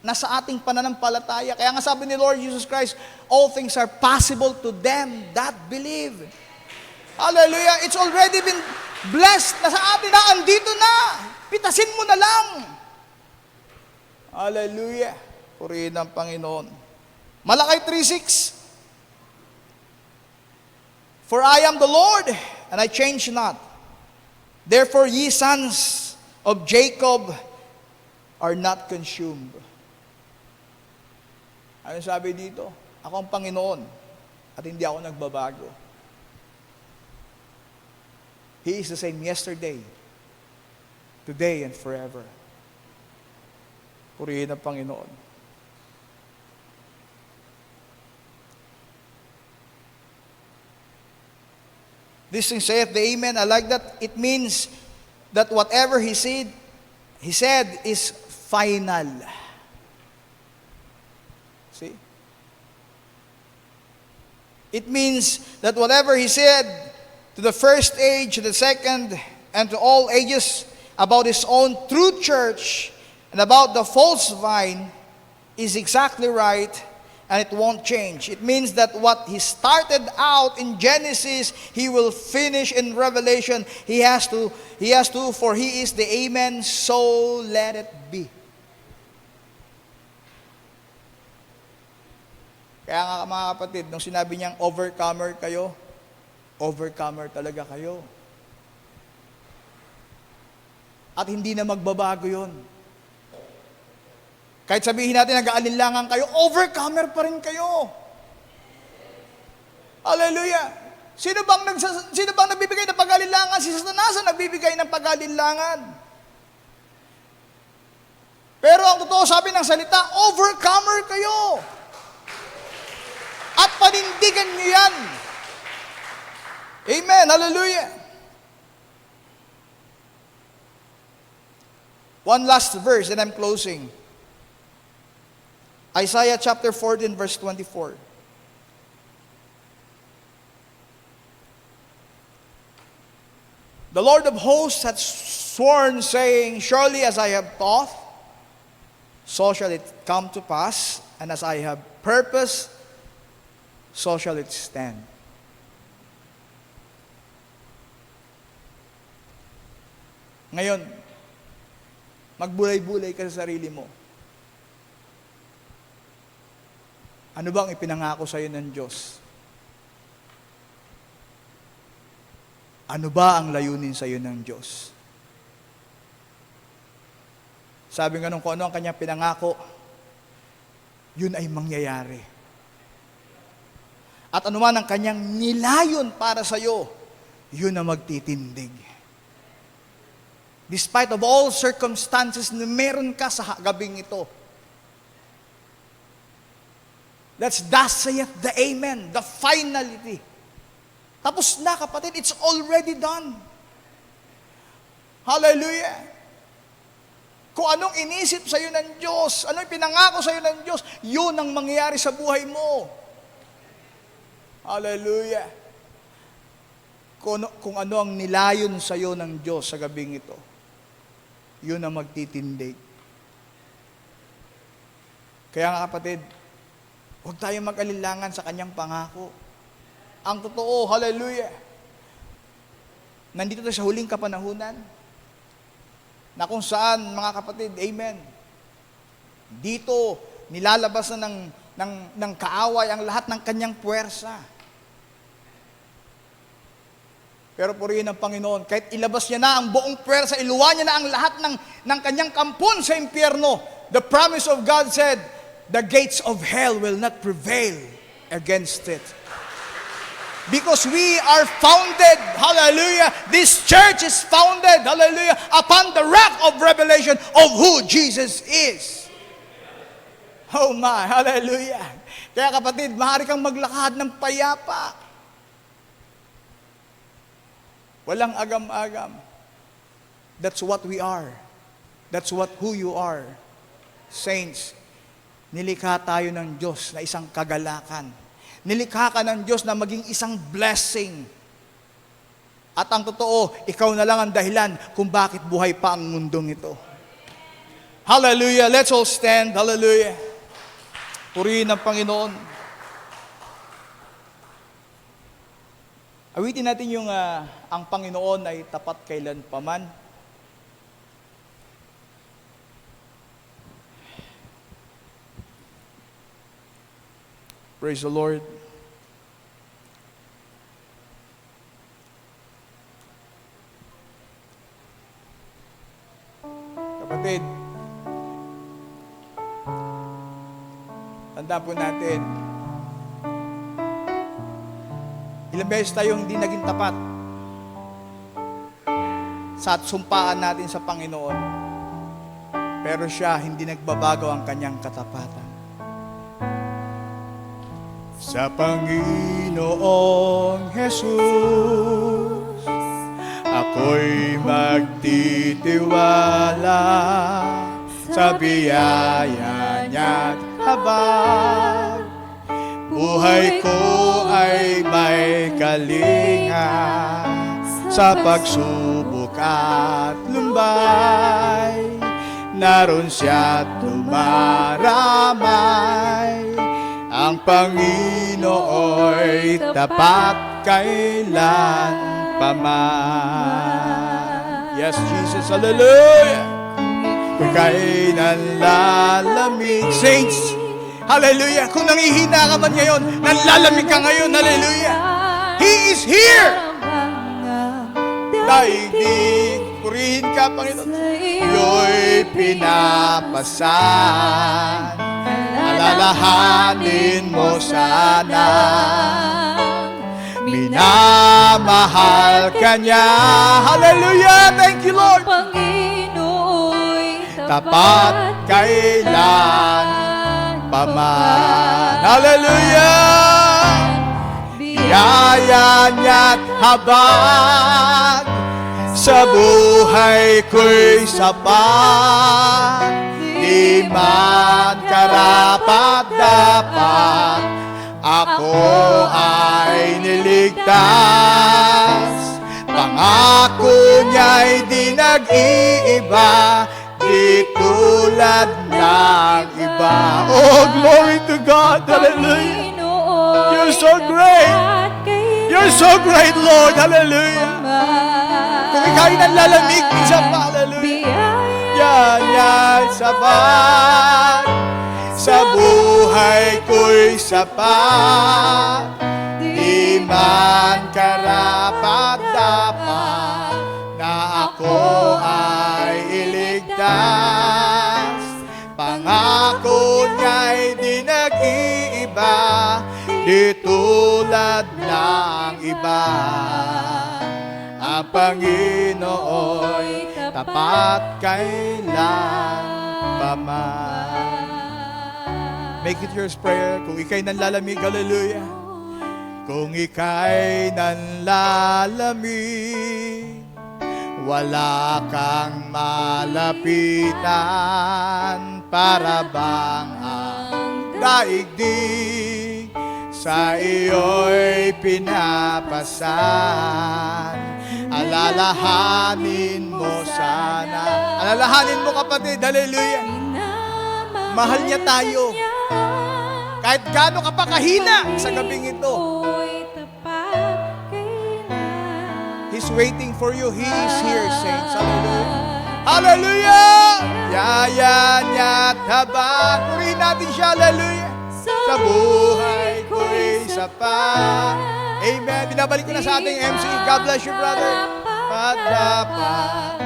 Nasa ating pananampalataya. Kaya nga sabi ni Lord Jesus Christ, all things are possible to them that believe. Hallelujah. It's already been blessed. Nasa atin na, andito na. Pitasin mo na lang. Hallelujah. Purihin ang Panginoon. Malakay 3:6. For I am the Lord, and I change not. Therefore ye sons of Jacob are not consumed. Ano sabi dito? Ako ang Panginoon at hindi ako nagbabago. He is the same yesterday, today, and forever. Purihin ang Panginoon. This thing saith the Amen. I like that. It means that whatever He said is final. See? It means that whatever He said to the first age, to the second, and to all ages about His own true church and about the false vine is exactly right, and it won't change. It means that what He started out in Genesis, He will finish in Revelation. He has to, for He is the Amen, so let it be. Kaya nga mga kapatid, nung sinabi niyang overcomer kayo, overcomer talaga kayo. At hindi na magbabago yun. Kahit sabihin natin nag-aalinlangan kayo, overcomer pa rin kayo. Hallelujah! Sino bang nagbibigay ng pag-aalinlangan? Si Satanas ang nagbibigay ng pag-aalinlangan. Pero ang totoo sabi ng salita, overcomer kayo. At panindigan niyo yan. Amen. Hallelujah. One last verse and I'm closing. Isaiah chapter 14 verse 24. The Lord of hosts hath sworn, saying, surely as I have thought, so shall it come to pass, and as I have purposed, so shall it stand. Ngayon, magbulay-bulay ka sa sarili mo. Ano bang ipinangako sa iyo ng Diyos? Ano ba ang layunin sa iyo ng Diyos? Sabi nga nung kung ano ang kanyang pinangako, yun ay mangyayari. At anuman ang kanyang nilayon para sa iyo, yun ang magtitindig. Despite of all circumstances na meron ka sa gabing ito, let's thus saith the amen, the finality. Tapos na kapatid, it's already done. Hallelujah! Kung anong inisip sa iyo ng Diyos, anong pinangako sa iyo ng Diyos, yun ang mangyayari sa buhay mo. Hallelujah. Kung ano ang nilayon sa iyo ng Diyos sa gabing ito, yun ang magtitindig. Kaya nga kapatid, huwag tayong mag-alilangan sa kanyang pangako. Ang totoo, hallelujah, nandito tayo sa huling kapanahunan, na kung saan, mga kapatid, amen, dito, nilalabas na ng kaaway ang lahat ng kanyang puwersa. Pero purihin ng Panginoon, kahit ilabas niya na ang buong puwersa, iluwa niya na ang lahat ng kanyang kampon sa impyerno, the promise of God said, the gates of hell will not prevail against it. Because we are founded, hallelujah, this church is founded, hallelujah, upon the rock of revelation of who Jesus is. Oh my, hallelujah. Kaya kapatid, maaari kang maglakad ng payapa. Walang agam-agam. That's what we are. That's who you are. Saints, nilikha tayo ng Diyos na isang kagalakan. Nilikha ka ng Diyos na maging isang blessing. At ang totoo, ikaw na lang ang dahilan kung bakit buhay pa ang mundong ito. Hallelujah. Let's all stand. Hallelujah. Purihin ang Panginoon. Awitin natin yung ang Panginoon ay tapat kailanpaman. Praise the Lord. Kapatid, tandaan po natin, ilang beses tayong hindi naging tapat sa sumpaan natin sa Panginoon. Pero siya, hindi nagbabago ang kanyang katapatan. Sa Panginoong Jesus, ako'y magtitiwala sa biyaya niya't habag. buhay ko ay may kalinga sa pagsubok at lumbay. Naroon siya't dumaramay. Ang Panginoo'y tapat kailan paman. Yes, Jesus, hallelujah. Kung ika'y nanlalamig. Saints, hallelujah. Kung nangihina ka man ngayon, nanlalamig ka ngayon, hallelujah. He is here. Daigdig, purihin ka, Panginoon. Iyo'y pinapasan. Alalahanin mo sana. Minamahal ka niya. Hallelujah. Thank you, Lord. Panginoo'y Tapat kailan paman. Hallelujah. Biyaya niya't habag sa buhay ko'y sapat. Di man karapat dapat ako ay niligtas. Pangako niya'y di nag-iiba, di tulad ng iba. Oh, glory to God. Hallelujah. You're so great. You're so great, Lord. Hallelujah. Kung ikaw'y nanlalamig, minsan pa, hallelujah. Yan sapat, sa buhay ko'y sapat. Di man karapat dapat na ako ay iligtas. Pangako niya'y di nag-iiba, di tulad ng iba. Ang Panginoo'y tapat kailan paman. Make it your prayer. Kung ika'y nanlalamig, hallelujah. Kung ika'y nanlalamig, wala kang malapitan, para bang ang daigdig sa iyo'y pinapasan. Alalahanin mo sana. Alalahanin mo, kapatid, hallelujah. Mahal niya tayo. Kahit gaano ka pa kahina sa gabing ito, He's waiting for you. He is here, saints. Hallelujah. Hallelujah! Yaya niya't habang. Purihin natin siya, hallelujah. Sa buhay ko'y sapat. Amen. Binabalik ko na sa ating MC. God bless you, brother. At dapat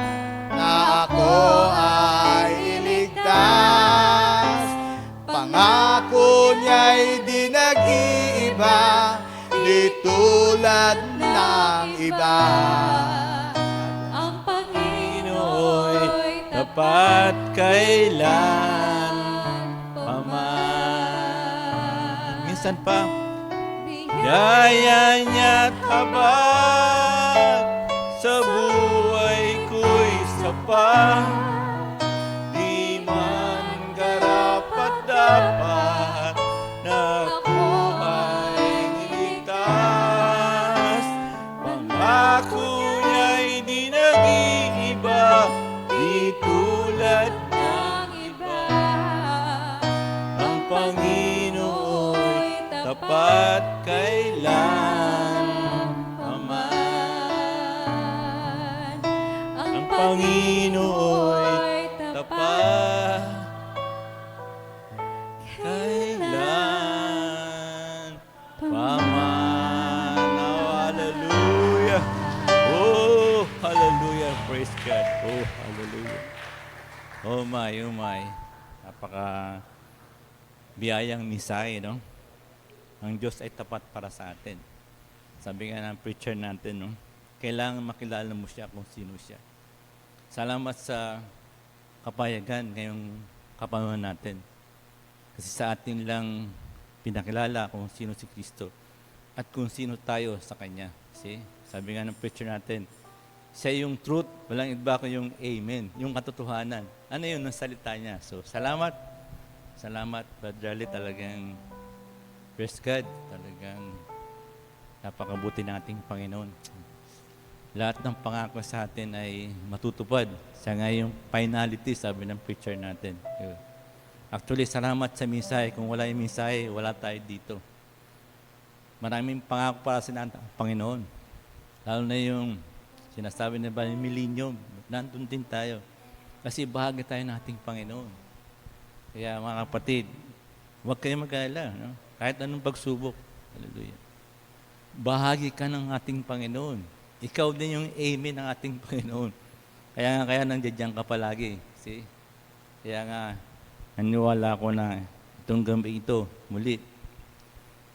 na ako ay iligtas. Pangako niya'y di nag-iiba, di tulad ng iba. Ang Panginoo'y tapat kailan paman. Minsan pa, yaya niya't habag sa buhay ko'y sapat. Di man karapat dapat na ako ay niligtas. Pangako niya'y di nag-iiba, di tulad ng iba. Ang Panginoo'y tapat kailan paman. Ang Panginoo'y tapat kailan paman. Oh, hallelujah. Oh, hallelujah. Praise God. Oh, hallelujah. Oh my, oh my. Napaka biyayang misay, no? Ang Diyos ay tapat para sa atin. Sabi nga ng preacher natin, no? Kailangan makilala mo siya kung sino siya. Salamat sa kapayagan ngayong kapanahon natin. Kasi sa atin lang pinakilala kung sino si Kristo at kung sino tayo sa Kanya. See? Sabi nga ng preacher natin, siya yung truth, walang iba ko yung amen, yung katotohanan. Ano yun, ng salita niya. So, salamat. Salamat, Brother Ali, talagang Praise God. Talagang napakabuti ng ating Panginoon. Lahat ng pangako sa atin ay matutupad. Siya nga yung finality, sabi ng preacher natin. Actually, salamat sa mensahe. Kung wala yung mensahe, wala tayo dito. Maraming pangako para sa ating Panginoon. Lalo na yung sinasabi na ba yung millennium, nandun din tayo. Kasi bahagi tayo ng ating Panginoon. Kaya mga kapatid, huwag kayong mag-alala. No? Kahit anong pagsubok. Hallelujah. Bahagi ka ng ating Panginoon. Ikaw din yung amen ng ating Panginoon. Kaya nandiyan ka palagi. See? Kaya nga, naniwala ko na itong gabi ito, muli,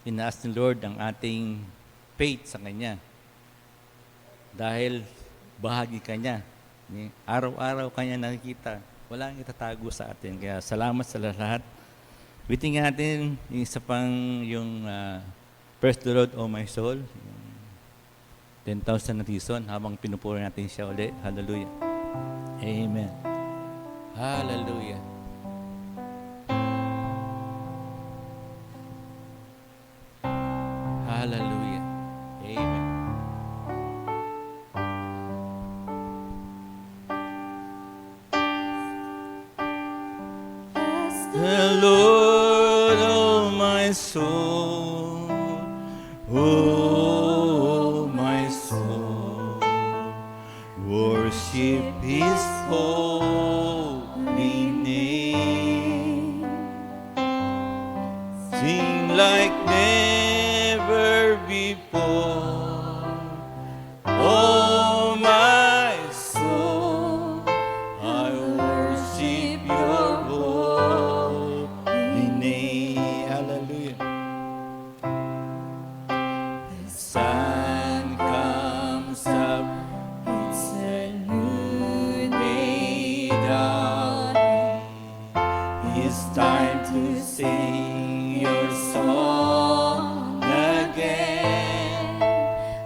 tinaas ni Lord ang ating faith sa Kanya. Dahil bahagi ka niya. Araw-araw Kanya nakikita. Wala nang itatago sa atin. Kaya salamat sa lahat. Bitingin natin yung isa pang yung Praise the Lord, O my soul. 10,000 na reason habang pinupuri natin siya ulit. Hallelujah. Amen. Hallelujah. Hallelujah. Amen. The Lord, oh my soul, oh my soul, worship His holy name. Sing like never before, oh my soul, I worship Your holy name. Hallelujah. The sun comes up, it's a new day dawning. It's time to sing Your song again.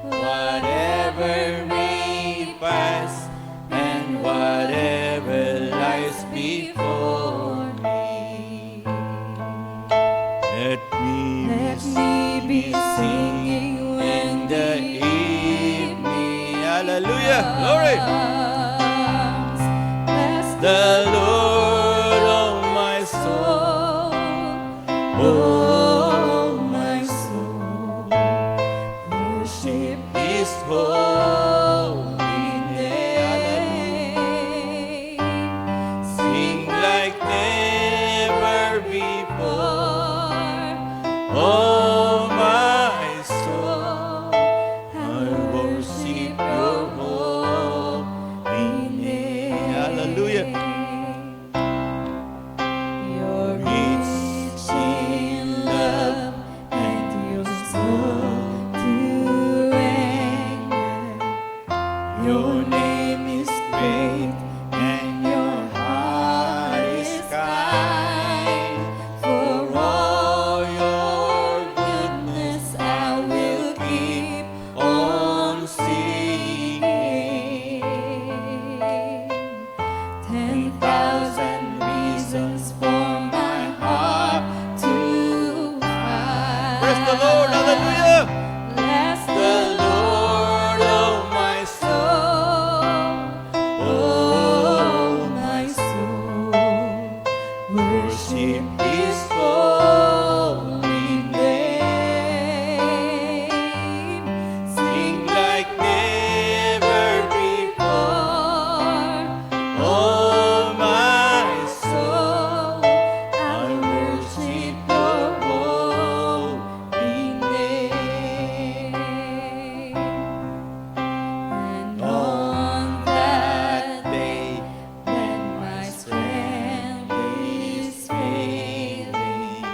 Whatever may pass and whatever lies before me, let me be singing in the evening. Hallelujah. Glory. The Lord, oh my soul, oh my soul, worship His holy name. Sing like never before, oh my soul, I worship Your holy name. Hallelujah. You're rich in love and You're slow to anger. Your name is great and Your heart is kind. For all Your goodness I will keep on singing. 10,000 reasons for my heart to find. Praise the Lord, hallelujah. Bless the Lord, oh my soul, oh my soul, worship His holy name. Sing like never before, oh my soul, I worship Your holy name. And on that day when my strength is failing,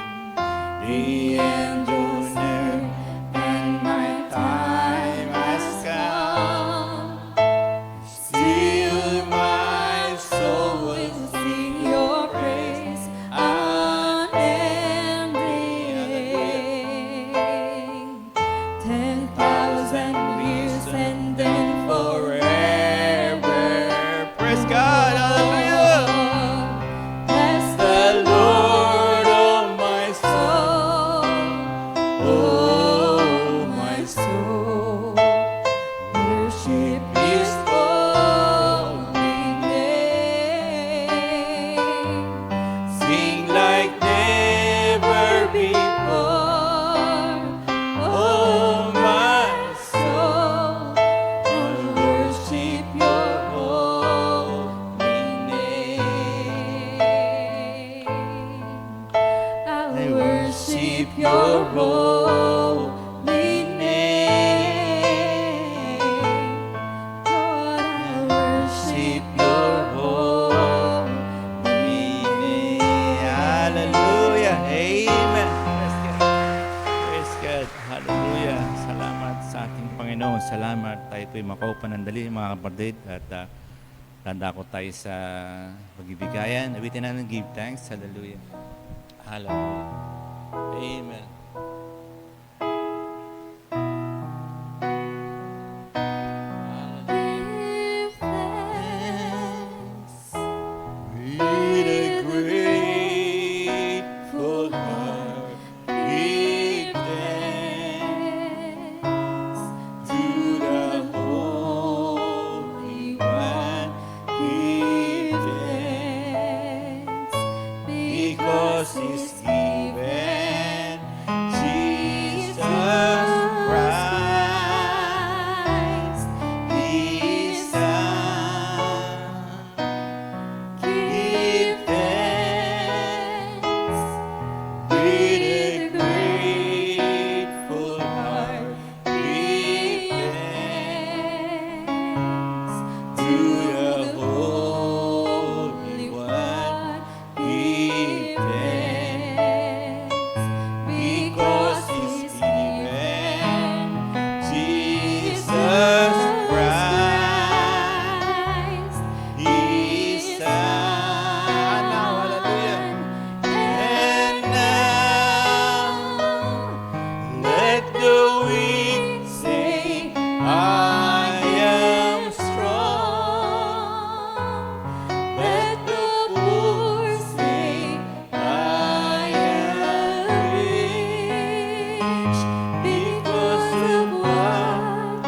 your holy name. Lord, I Worship your holy name. Hallelujah. Amen. Praise God. Praise God. Hallelujah. Salamat sa ating Panginoon. Salamat. Tayo po'y makaupanandali, mga kapatid. At tanda ko tayo sa pagbibigayan. Awitin natin, give thanks. Hallelujah. Hallelujah. Amen. give thanks. With a grateful heart, give thanks to the Holy One. Give thanks because He's given Jesus Christ, His Son. Give thanks with a grateful heart. Give thanks to the Holy One. Give thanks because He's given Jesus Christ, His Son. Hallelujah. And now let the weak say, I am strong. Let the poor say, I am rich because of what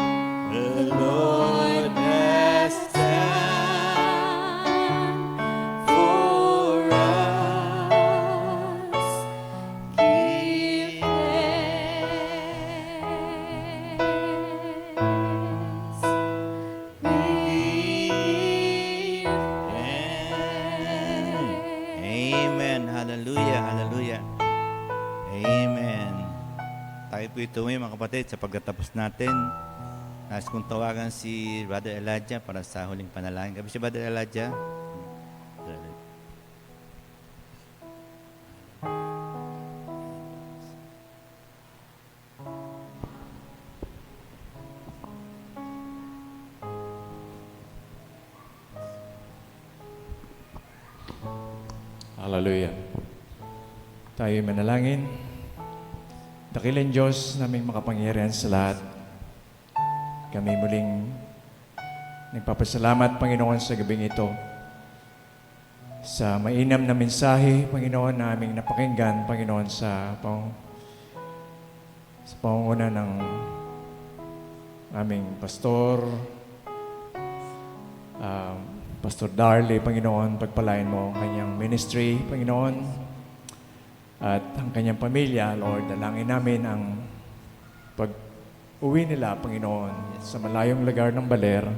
the Lord has done for us. Give thanks. Amen. Hallelujah. Hallelujah. Amen. Tayo po ito mga kapatid sa pagkatapos natin. Nais kong tawagan si Brother Elijah para sa huling panalangin. Gabi si Brother Elijah. Hallelujah. Tayo manalangin. Dakilang Diyos naming makapangyarihan sa lahat. Kami muling nagpapasalamat, Panginoon, sa gabing ito. Sa mainam na mensahe, Panginoon, na aming napakinggan, Panginoon, sa pangunguna ng aming pastor, Pastor Darley, Panginoon, pagpalain mo ang kanyang ministry, Panginoon, at ang kanyang pamilya, Lord, dalangin namin ang pag-uwi nila, Panginoon, sa malayong lugar ng baler,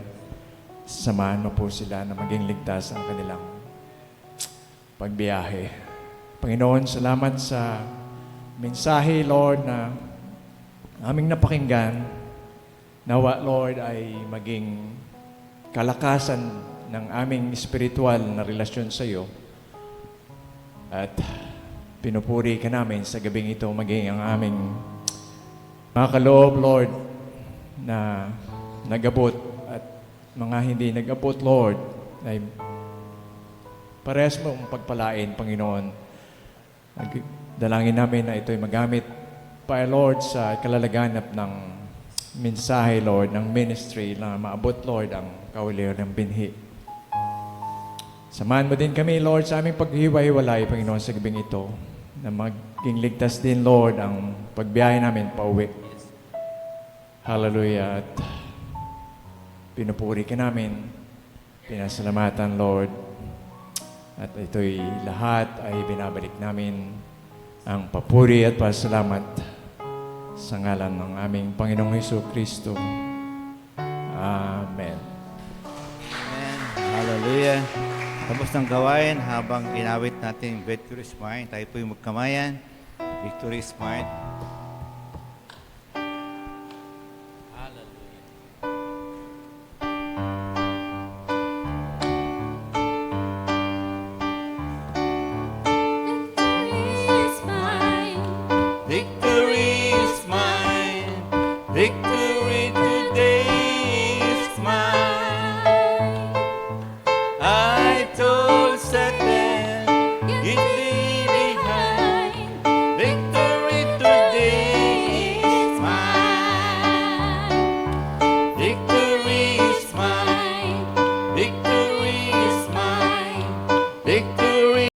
samahan mo po sila na maging ligtas ang kanilang pagbiyahe. Panginoon, salamat sa mensahe, Lord, na aming napakinggan. Nawa, Lord, ay maging kalakasan ng aming spiritual na relasyon sa iyo. At pinupuri ka namin sa gabing ito maging ang aming mga kaloob, Lord, na nag-abot at mga hindi nag-abot, Lord, ay parehas mo ang pagpalain, Panginoon. Dalangin namin na ito'y magamit pa, Lord, sa kalalaganap ng mensahe, Lord, ng ministry na maabot, Lord, ang kaulihan ng binhi. Samahan mo din kami, Lord, sa aming paghiwa-hiwalay, Panginoon, sa gabing ito, na maging ligtas din, Lord, ang pagbiyahe namin pauwi. Hallelujah. At pinupuri ka namin, pinasalamatan, Lord, at ito'y lahat ay binabalik namin ang papuri at pasalamat sa ngalan ng aming Panginoong Hesus Kristo. Amen. Amen. Hallelujah. Tapos ng gawain, habang inawit natin Great Curious Mind, tayo po'y magkamayan. Victory Smart.